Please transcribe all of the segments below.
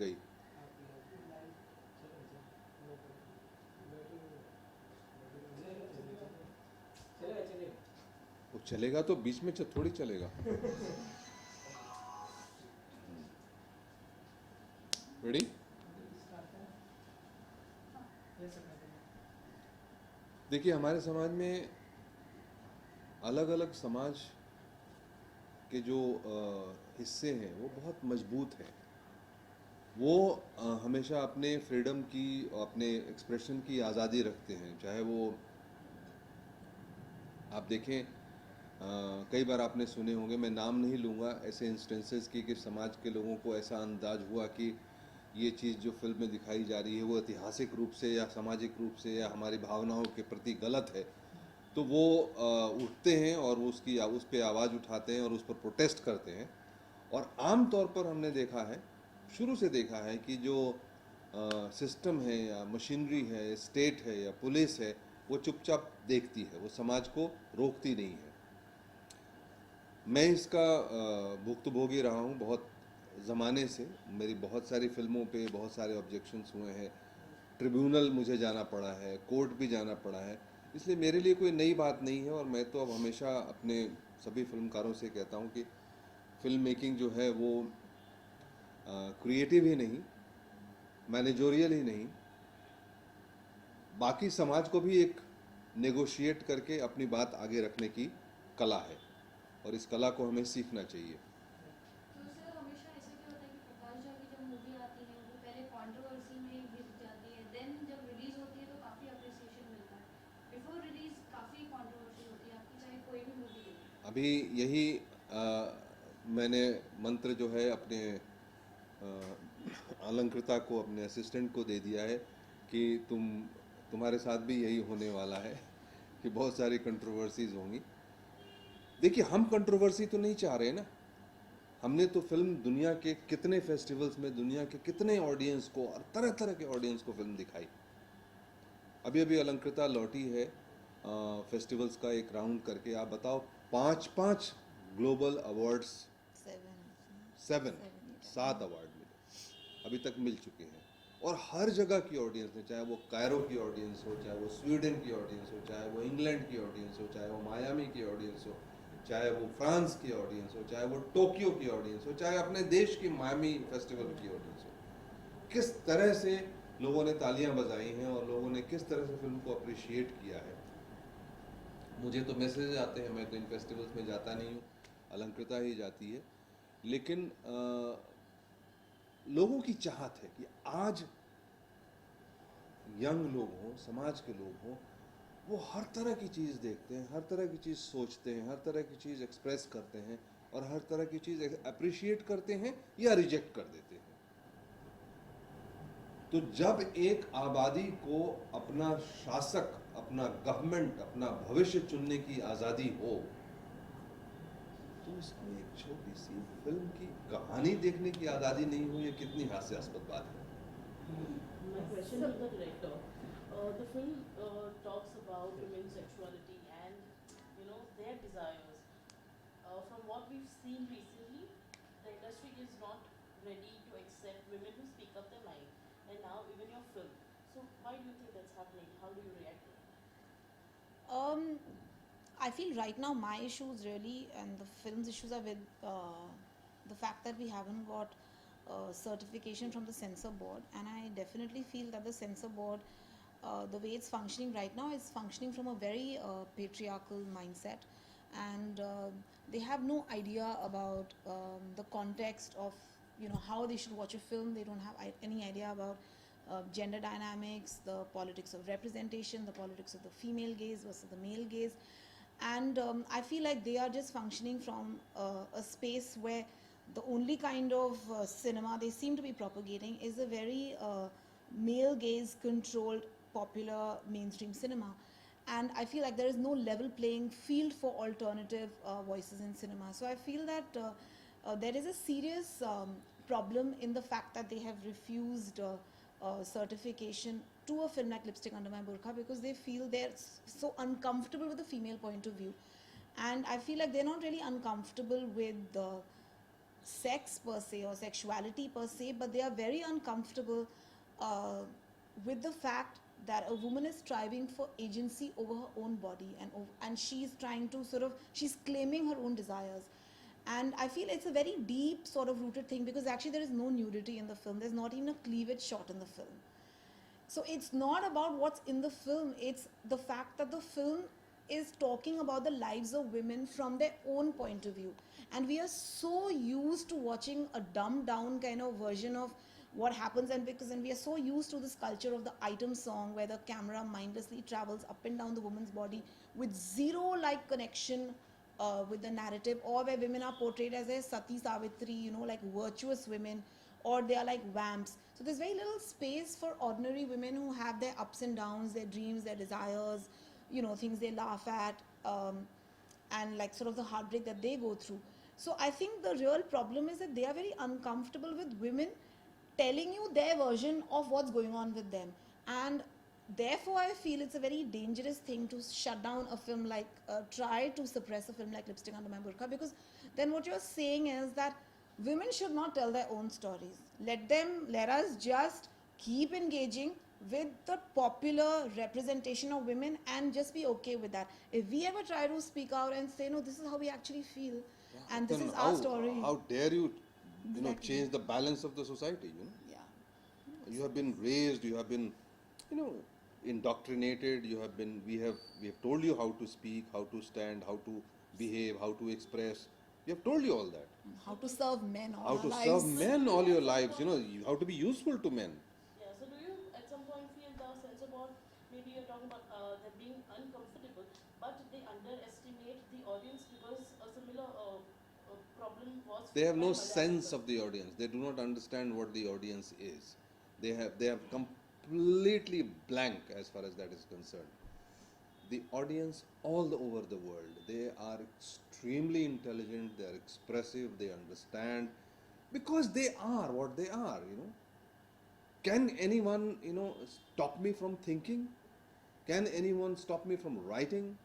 गई। वो चलेगा तो बीच में थोड़ी चलेगा। रेडी? देखिए, हमारे समाज में अलग अलग समाज के जो हिस्से हैं वो बहुत मजबूत हैं। वो हमेशा अपने फ्रीडम की, अपने एक्सप्रेशन की आज़ादी रखते हैं। चाहे वो आप देखें, कई बार आपने सुने होंगे, मैं नाम नहीं लूँगा, ऐसे इंस्टेंसेस की कि समाज के लोगों को ऐसा अंदाज हुआ कि ये चीज़ जो फिल्म में दिखाई जा रही है वो ऐतिहासिक रूप से या सामाजिक रूप से या हमारी भावनाओं के प्रति गलत है। तो वो उठते हैं और उस पर आवाज़ उठाते हैं और उस पर प्रोटेस्ट करते हैं। और आम तौर पर हमने देखा है, शुरू से देखा है कि जो सिस्टम है या मशीनरी है, स्टेट है या पुलिस है, वो चुपचाप देखती है, वो समाज को रोकती नहीं है। मैं इसका भुक्तभोगी रहा हूँ बहुत ज़माने से। मेरी बहुत सारी फिल्मों पे बहुत सारे ऑब्जेक्शंस हुए हैं, ट्रिब्यूनल मुझे जाना पड़ा है, कोर्ट भी जाना पड़ा है। इसलिए मेरे लिए कोई नई बात नहीं है। और मैं तो अब हमेशा अपने सभी फिल्मकारों से कहता हूँ कि फिल्म मेकिंग जो है वो क्रिएटिव ही नहीं, मैनेजोरियल ही नहीं, बाकी समाज को भी एक नेगोशिएट करके अपनी बात आगे रखने की कला है, और इस कला को हमें सीखना चाहिए। तो सर हमेशा ऐसा क्या होता है कि प्रकाश झा की जब मूवी आती है वो पहले कंट्रोवर्सी में घिस जाती है, देन जब रिलीज होती है तो काफ़ी अप्रिसिएशन मिलता है। बिफोर रिलीज काफ़ी कंट्रोवर्सी होती है आपकी, चाहे कोई भी मूवी ले लो। अभी यही मैंने मंत्र जो है अपने अलंकृता को, अपने असिस्टेंट को दे दिया है कि तुम्हारे साथ भी यही होने वाला है कि बहुत सारी कंट्रोवर्सीज होंगी। देखिए, हम कंट्रोवर्सी तो नहीं चाह रहे ना। हमने तो फिल्म दुनिया के कितने फेस्टिवल्स में दुनिया के कितने ऑडियंस को और तरह तरह के ऑडियंस को फिल्म दिखाई। अभी अभी अलंकृता लौटी है फेस्टिवल्स का एक राउंड करके। आप बताओ, पांच पांच ग्लोबल अवार्ड्स, सेवन, सात अवार्ड मिले अभी तक, मिल चुके हैं। और हर जगह की ऑडियंस ने, चाहे वो कायरो की ऑडियंस हो, चाहे वो स्वीडन की ऑडियंस हो, चाहे वो इंग्लैंड की ऑडियंस हो, चाहे वो मायामी की ऑडियंस हो, चाहे वो फ्रांस की ऑडियंस हो, चाहे वो टोक्यो की ऑडियंस हो, चाहे अपने देश की मायामी फेस्टिवल की ऑडियंस हो, किस तरह से लोगों ने तालियां बजाई हैं और लोगों ने किस तरह से फिल्म को अप्रिशिएट किया है। मुझे तो मैसेज आते हैं, मैं तो इन फेस्टिवल्स में जाता नहीं हूँ, अलंकृता ही जाती है। लेकिन लोगों की चाहत है कि आज यंग लोग हों, समाज के लोग हों, वो हर तरह की चीज़ देखते हैं, हर तरह की चीज़ सोचते हैं, हर तरह की चीज़ एक्सप्रेस करते हैं और हर तरह की चीज़ अप्रिशिएट करते हैं या रिजेक्ट कर देते हैं। तो जब एक आबादी को अपना शासक, अपना गवर्नमेंट, अपना भविष्य चुनने की आज़ादी हो, तो इसको एक छोटी सी फिल्म की कहानी देखने की आज़ादी नहीं हो, ये कितनी हास्यास्पद बात है। My question to the director. The film talks about women's sexuality and their desires. From what we've seen recently, the industry is not ready to accept women who speak up their mind, and now even your film. So why do you think that's happening? How do you react to it? Um, I feel right now my issues really and the film's issues are with the fact that we haven't got certification from the censor board, and I definitely feel that the censor board, the way it's functioning right now, is functioning from a very patriarchal mindset, and they have no idea about the context of how they should watch a film. They don't have any idea about gender dynamics, the politics of representation, the politics of the female gaze versus the male gaze. And I feel like they are just functioning from a space where the only kind of cinema they seem to be propagating is a very male gaze controlled popular mainstream cinema. And I feel like there is no level playing field for alternative voices in cinema. So I feel that there is a serious problem in the fact that they have refused certification to a film like Lipstick Under My Burqa, because they feel they're so uncomfortable with the female point of view. And I feel like they're not really uncomfortable with sex per se or sexuality per se, but they are very uncomfortable uh, with the fact that a woman is striving for agency over her own body, and she's trying to sort of, she's claiming her own desires. And I feel it's a very deep sort of rooted thing, because actually there is no nudity in the film. There's not even a cleavage shot in the film. So it's not about what's in the film, it's the fact that the film is talking about the lives of women from their own point of view. And we are so used to watching a dumbed down kind of version of what happens, and we are so used to this culture of the item song where the camera mindlessly travels up and down the woman's body with zero like connection with the narrative, or where women are portrayed as a Sati Savitri, like virtuous women, or they are like vamps. So there's very little space for ordinary women who have their ups and downs, their dreams, their desires, things they laugh at, and like sort of the heartbreak that they go through. So I think the real problem is that they are very uncomfortable with women telling you their version of what's going on with them. And therefore I feel it's a very dangerous thing to shut down a film like try to suppress a film like Lipstick Under My Burqa, because then what you're saying is that women should not tell their own stories. Let us just keep engaging with the popular representation of women and just be okay with that. If we ever try to speak out and say, no, this is how we actually feel, and this Then is our story. How dare you, Exactly. change the balance of the society? Yeah. You have been raised, you have been, indoctrinated. We have told you how to speak, how to stand, how to behave, how to express. We have told you all that. How to serve men all How our to lives. serve men all your lives. How to be useful to men. Yeah, so do you at some point feel the sense about, maybe you're talking about them being uncomfortable, but they underestimate the audience, because a similar problem was They have no by Malayalam sense film. of the audience. They do not understand what the audience is. They have completely blank as far as that is concerned. The audience all over the world, they are extremely intelligent, they are expressive, they understand, because they are what they are. Can anyone stop me from thinking? Can anyone stop me from writing,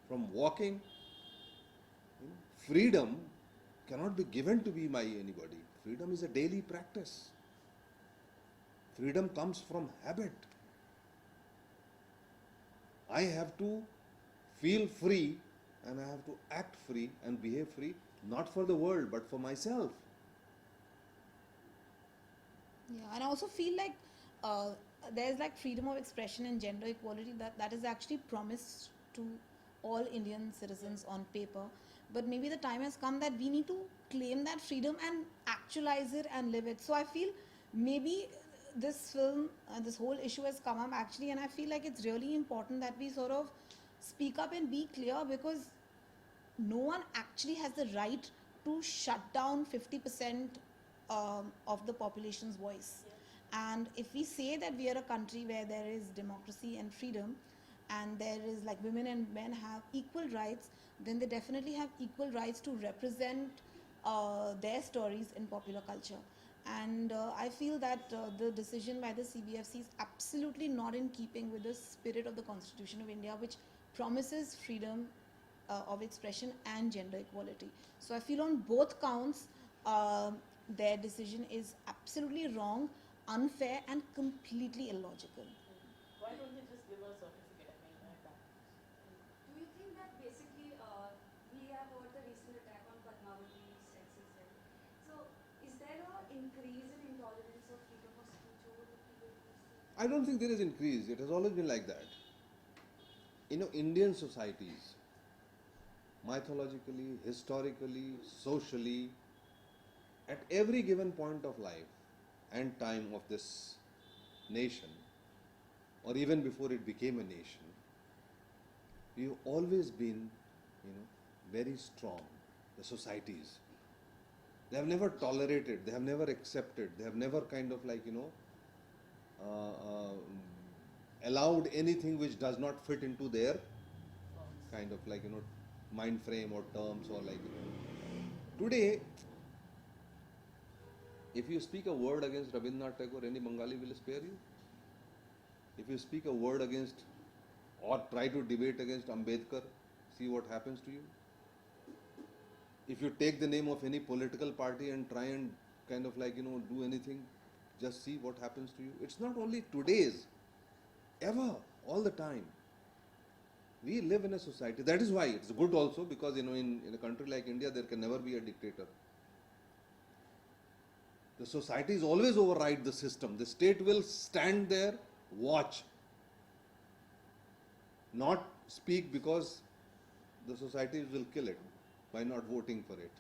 from walking? Freedom cannot be given to me by anybody. Freedom is a daily practice. Freedom comes from habit. I have to feel free, and I have to act free and behave free, not for the world but for myself. Yeah, and I also feel like there's like freedom of expression and gender equality that is actually promised to all Indian citizens on paper. But maybe the time has come that we need to claim that freedom and actualize it and live it. So I feel maybe this film, this whole issue has come up actually, and I feel like it's really important that we sort of speak up and be clear, because no one actually has the right to shut down 50% of the population's voice. And if we say that we are a country where there is democracy and freedom, and there is like women and men have equal rights, then they definitely have equal rights to represent their stories in popular culture. And I feel that the decision by the CBFC is absolutely not in keeping with the spirit of the Constitution of India, which promises freedom of expression and gender equality. So I feel on both counts, their decision is absolutely wrong, unfair, and completely illogical. Why don't they just give a certificate? I mean, like that. Do you think that basically we have heard the recent attack on Padmavati's sex as well? So is there an increase in intolerance of freedom of speech over the previous years? I don't think there is increase. It has always been like that. Indian societies, mythologically, historically, socially, at every given point of life and time of this nation, or even before it became a nation, we've always been, very strong. The societies, they have never tolerated, they have never accepted, they have never kind of like allowed anything which does not fit into their kind of like mind frame or terms, or like today, if you speak a word against Rabindranath Tagore, any Bengali will spare you. If you speak a word against or try to debate against Ambedkar, see what happens to you. if you take the name of any political party and try and kind of like, do anything, just see what happens to you. It's not only today's, ever, all the time. We live in a society. That is why it's good also, because in a country like India there can never be a dictator. The societies always override the system. The state will stand there, watch, not speak, because the societies will kill it by not voting for it.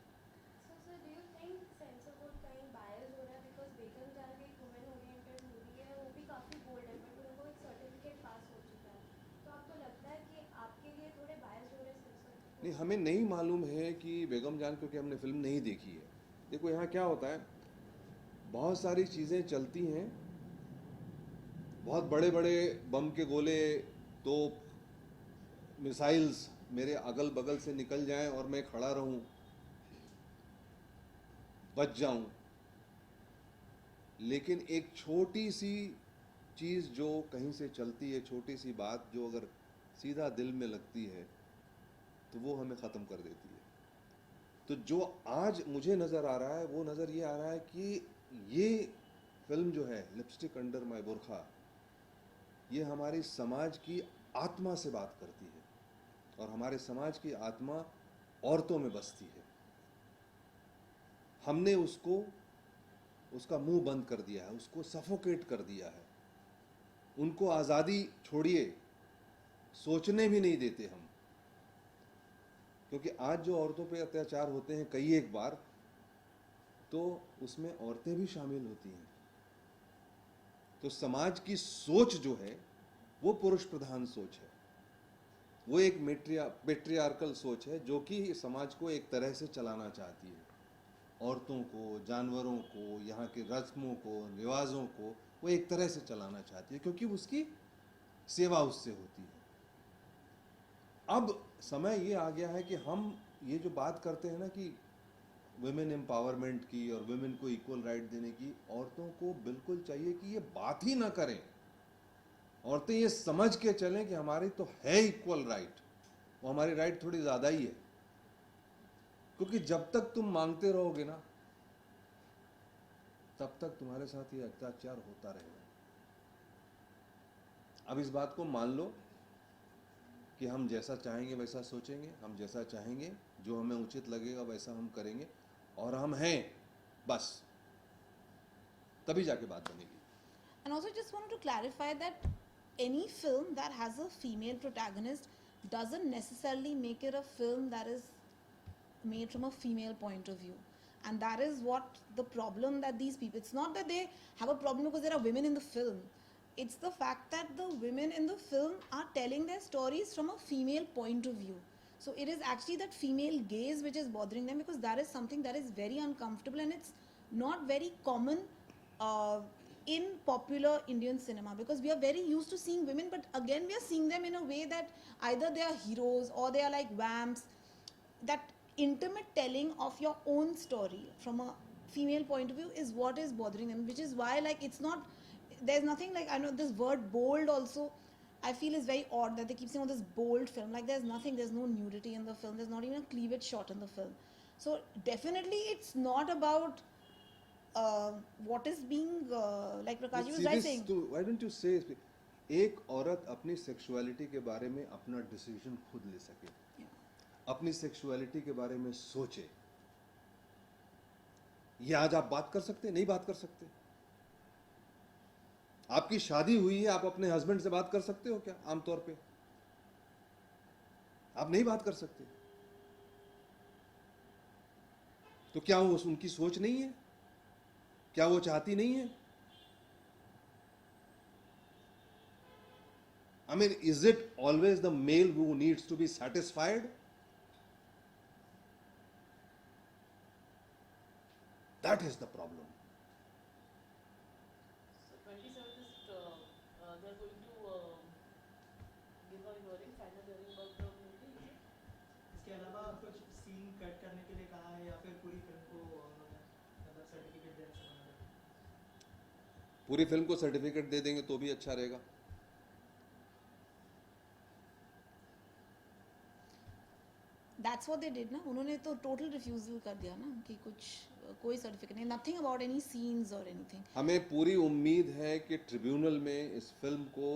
So sir, do you think sensor board कहीं bias हो रहा है because बेगम जान एक women oriented movie है, वो भी काफी bold है, but उनको एक सर्टिफिकेट पास हो चुका है, तो आपको लगता है कि आपके लिए थोड़े bias हो रहे हैं सेंसर? नहीं, हमें नहीं मालूम है कि बेगम जान, क्योंकि हमने फिल्म नहीं देखी है. देखो यहाँ क्या होता है, बहुत सारी चीज़ें चलती हैं, बहुत बड़े बड़े बम के गोले, तोप, मिसाइल्स मेरे अगल बगल से निकल जाएं और मैं खड़ा रहूं, बच जाऊं, लेकिन एक छोटी सी चीज़ जो कहीं से चलती है, छोटी सी बात जो अगर सीधा दिल में लगती है तो वो हमें ख़त्म कर देती है. तो जो आज मुझे नज़र आ रहा है, वो नज़र ये आ रहा है कि ये फिल्म जो है लिपस्टिक अंडर माय बुरखा, ये हमारी समाज की आत्मा से बात करती है, और हमारे समाज की आत्मा औरतों में बसती है. हमने उसका मुंह बंद कर दिया है, उसको सफोकेट कर दिया है, उनको आज़ादी छोड़िए, सोचने भी नहीं देते हम. क्योंकि आज जो औरतों पे अत्याचार होते हैं कई एक बार, तो उसमें औरतें भी शामिल होती हैं. तो समाज की सोच जो है वो पुरुष प्रधान सोच है, वो एक पेट्रियार्कल सोच है जो कि समाज को एक तरह से चलाना चाहती है. औरतों को, जानवरों को, यहाँ के रस्मों को, रिवाजों को वो एक तरह से चलाना चाहती है, क्योंकि उसकी सेवा उससे होती है. अब समय ये आ गया है कि हम ये जो बात करते हैं ना कि वुमेन एम्पावरमेंट की और वुमेन को इक्वल राइट देने की, औरतों को बिल्कुल चाहिए कि ये बात ही ना करें. औरतें ये समझ के चलें कि हमारी तो है इक्वल राइट, वो हमारी राइट थोड़ी ज़्यादा ही है. क्योंकि जब तक तुम मांगते रहोगे ना, तब तक तुम्हारे साथ ये अत्याचार होता रहेगा. अब इस बात को मान लो कि हम जैसा चाहेंगे वैसा सोचेंगे, हम जैसा चाहेंगे, जो हमें उचित लगेगा वैसा हम करेंगे, और हम हैं, बस तभी जाके बात बनेगी. And also just wanted to clarify that any film that has a female protagonist doesn't necessarily make it a film that is made from a female point of view. And that is what the problem that these people, it's not that they have a problem because there are women in the film. It's the fact that the women in the film are telling their stories from a female point of view. So it is actually that female gaze which is bothering them, because that is something that is very uncomfortable and it's not very common in popular Indian cinema, because we are very used to seeing women, but again we are seeing them in a way that either they are heroes or they are like vamps. That intimate telling of your own story from a female point of view is what is bothering them, which is why like it's not, there's nothing like, I know this word bold also I feel is very odd that they keep saying, oh, this bold film, like there's nothing, there's no nudity in the film, there's not even a cleavage shot in the film. So definitely it's not about what is being like Prakash was right saying. Why don't you say, एक औरत अपनी sexuality के बारे में अपना decision खुद ले सके, अपनी सेक्सुअलिटी के बारे में सोचे. ये आज आप बात कर सकते, नहीं बात कर सकते? आपकी शादी हुई है, आप अपने हस्बैंड से बात कर सकते हो क्या? आमतौर पे आप नहीं बात कर सकते. तो क्या वो उनकी सोच नहीं है? क्या वो चाहती नहीं है? I mean, is it always the male who needs to be satisfied? That is the problem. So 27th is they're going to give a hearing, final hearing about the movie. इसके अलावा कुछ सीन कट करने के लिए कहा है या फिर पूरी फिल्म को उन्होंने मतलब सर्टिफिकेट देने से मना कर? पूरी फिल्म को सर्टिफिकेट दे देंगे तो भी अच्छा रहेगा. दैट्स व्हाट दे डिड ना, उन्होंने तो टोटल रिफ्यूजल कर दिया ना कि कुछ कोई सर्टिफिकेट नहीं, नथिंग अबाउट एनी सीन्स और एनीथिंग. हमें पूरी उम्मीद है कि ट्रिब्यूनल में इस फिल्म को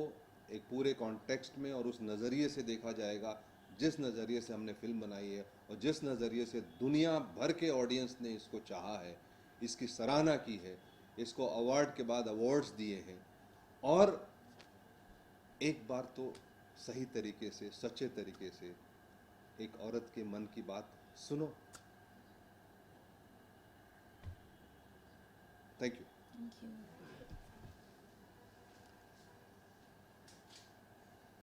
एक पूरे कॉन्टेक्स्ट में और उस नज़रिए से देखा जाएगा जिस नज़रिए से हमने फिल्म बनाई है और जिस नज़रिए से दुनिया भर के ऑडियंस ने इसको चाहा है, इसकी सराहना की है, इसको अवार्ड के बाद अवार्ड्स दिए हैं. और एक बार तो सही तरीके से, सच्चे तरीके से एक औरत के मन की बात सुनो. Thank you. Thank you.